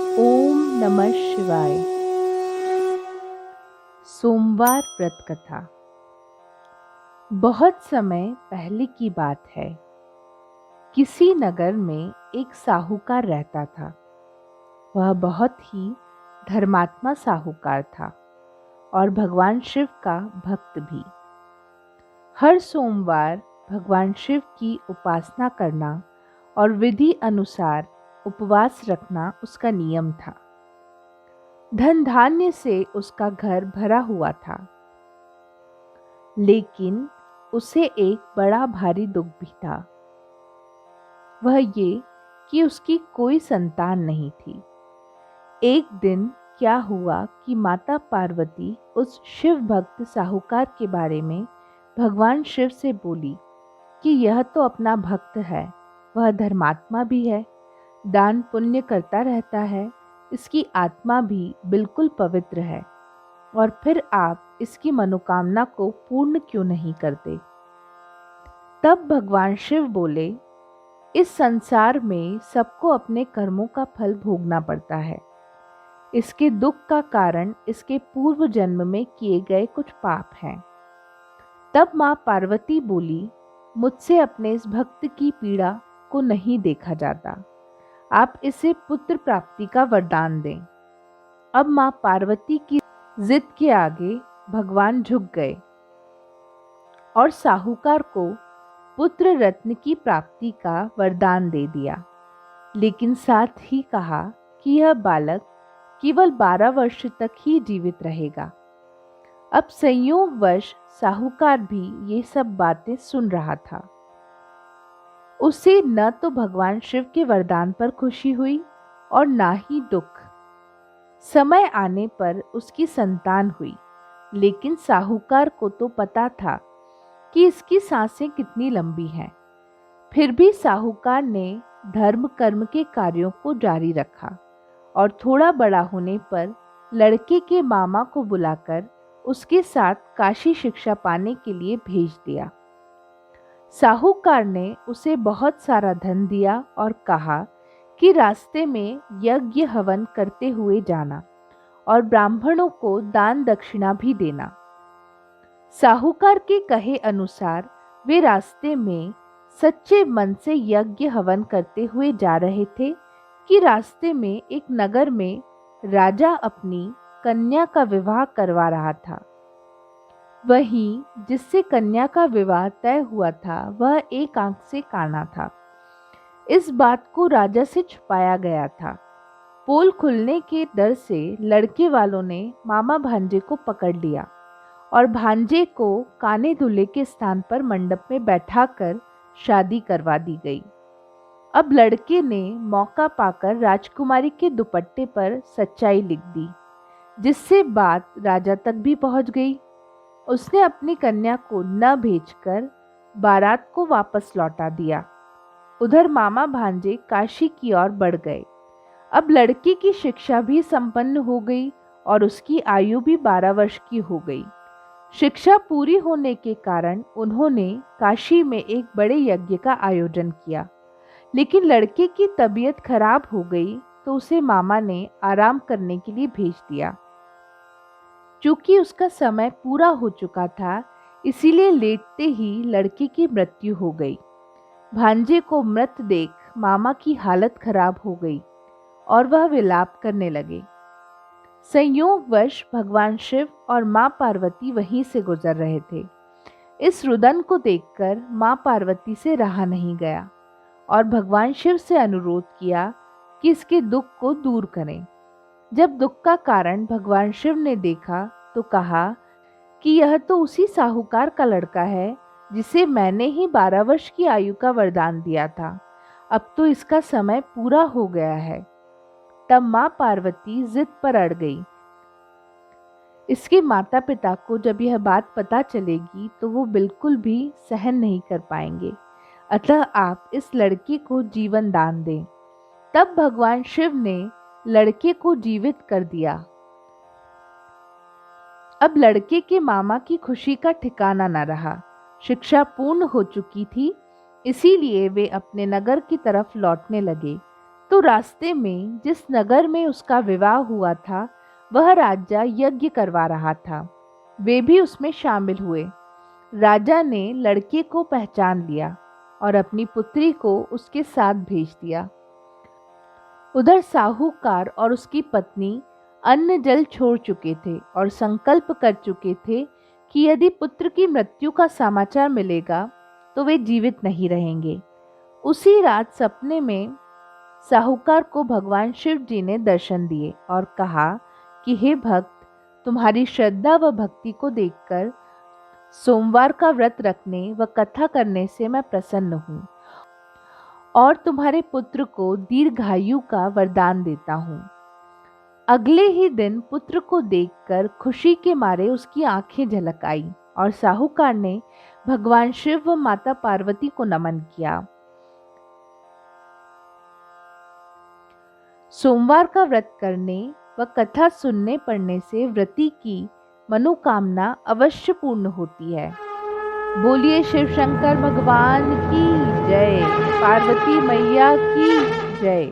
ओम नमः शिवाय। सोमवार व्रत कथा। बहुत समय पहले की बात है। किसी नगर में एक साहूकार रहता था। वह बहुत ही धर्मात्मा साहूकार था और भगवान शिव का भक्त भी। हर सोमवार भगवान शिव की उपासना करना और विधि अनुसार उपवास रखना उसका नियम था। धन धान्य से उसका घर भरा हुआ था, लेकिन उसे एक बड़ा भारी दुख भी था। वह ये कि उसकी कोई संतान नहीं थी। एक दिन क्या हुआ कि माता पार्वती उस शिव भक्त साहूकार के बारे में भगवान शिव से बोली कि यह तो अपना भक्त है, वह धर्मात्मा भी है, दान पुण्य करता रहता है, इसकी आत्मा भी बिल्कुल पवित्र है, और फिर आप इसकी मनोकामना को पूर्ण क्यों नहीं करते। तब भगवान शिव बोले, इस संसार में सबको अपने कर्मों का फल भोगना पड़ता है। इसके दुख का कारण इसके पूर्व जन्म में किए गए कुछ पाप हैं। तब मां पार्वती बोली, मुझसे अपने इस भक्त की पीड़ा को नहीं देखा जाता, आप इसे पुत्र प्राप्ति का वरदान दें। अब मां पार्वती की जिद के आगे भगवान झुक गए और साहूकार को पुत्र रत्न की प्राप्ति का वरदान दे दिया, लेकिन साथ ही कहा कि यह बालक केवल 12 वर्ष तक ही जीवित रहेगा। अब संयोगवश साहूकार भी ये सब बातें सुन रहा था। उसे न तो भगवान शिव के वरदान पर खुशी हुई और ना ही दुख। समय आने पर उसकी संतान हुई, लेकिन साहूकार को तो पता था कि इसकी सांसें कितनी लंबी हैं। फिर भी साहूकार ने धर्म कर्म के कार्यों को जारी रखा और थोड़ा बड़ा होने पर लड़के के मामा को बुलाकर उसके साथ काशी शिक्षा पाने के लिए भेज दिया। साहूकार ने उसे बहुत सारा धन दिया और कहा कि रास्ते में यज्ञ हवन करते हुए जाना और ब्राह्मणों को दान दक्षिणा भी देना। साहूकार के कहे अनुसार वे रास्ते में सच्चे मन से यज्ञ हवन करते हुए जा रहे थे कि रास्ते में एक नगर में राजा अपनी कन्या का विवाह करवा रहा था। वहीं जिससे कन्या का विवाह तय हुआ था वह एक आंख से काना था। इस बात को राजा से छुपाया गया था। पोल खुलने के डर से लड़के वालों ने मामा भांजे को पकड़ लिया और भांजे को काने दूल्हे के स्थान पर मंडप में बैठाकर शादी करवा दी गई। अब लड़के ने मौका पाकर राजकुमारी के दुपट्टे पर सच्चाई लिख दी, जिससे बात राजा तक भी पहुंच गई। उसने अपनी कन्या को न भेजकर बारात को वापस लौटा दिया। उधर मामा भांजे काशी की ओर बढ़ गए। अब लड़की की शिक्षा भी संपन्न हो गई और उसकी आयु भी 12 वर्ष की हो गई। शिक्षा पूरी होने के कारण उन्होंने काशी में एक बड़े यज्ञ का आयोजन किया, लेकिन लड़के की तबीयत खराब हो गई तो उसे मामा ने आराम करने के लिए भेज दिया। चूंकि उसका समय पूरा हो चुका था, इसीलिए लेटते ही लड़के की मृत्यु हो गई। भांजे को मृत देख मामा की हालत खराब हो गई और वह विलाप करने लगे। संयोगवश भगवान शिव और मां पार्वती वहीं से गुजर रहे थे। इस रुदन को देखकर मां पार्वती से रहा नहीं गया और भगवान शिव से अनुरोध किया कि इसके दुख को दूर करें। जब दुख का कारण भगवान शिव ने देखा तो कहा कि यह तो उसी साहूकार का लड़का है जिसे मैंने ही 12 वर्ष की आयु का वरदान दिया था। अब तो इसका समय पूरा हो गया है। तब मां पार्वती जिद पर अड़ गई। इसके माता पिता को जब यह बात पता चलेगी तो वो बिल्कुल भी सहन नहीं कर पाएंगे, अतः आप इस लड़के को जीवन दान दें। तब भगवान शिव ने लड़के को जीवित कर दिया। अब लड़के के मामा की खुशी का ठिकाना न रहा। शिक्षा पूर्ण हो चुकी थी, इसीलिए वे अपने नगर की तरफ लौटने लगे। तो रास्ते में जिस नगर में उसका विवाह हुआ था, वह राजा यज्ञ करवा रहा था। वे भी उसमें शामिल हुए। राजा ने लड़के को पहचान लिया और अपनी पुत्री को उसके साथ भेज दिया। उधर साहूकार और उसकी पत्नी अन्न जल छोड़ चुके थे और संकल्प कर चुके थे कि यदि पुत्र की मृत्यु का समाचार मिलेगा तो वे जीवित नहीं रहेंगे। उसी रात सपने में साहूकार को भगवान शिव जी ने दर्शन दिए और कहा कि हे भक्त, तुम्हारी श्रद्धा व भक्ति को देखकर सोमवार का व्रत रखने व कथा करने से मैं प्रसन्न हूँ और तुम्हारे पुत्र को दीर्घायु का वरदान देता हूँ। अगले ही दिन पुत्र को देखकर खुशी के मारे उसकी आंखें झलक आई और साहूकार ने भगवान शिव व माता पार्वती को नमन किया। सोमवार का व्रत करने व कथा सुनने पढ़ने से व्रती की मनोकामना अवश्य पूर्ण होती है। बोलिए शिव शंकर भगवान की जय, पार्वती मैया की जय।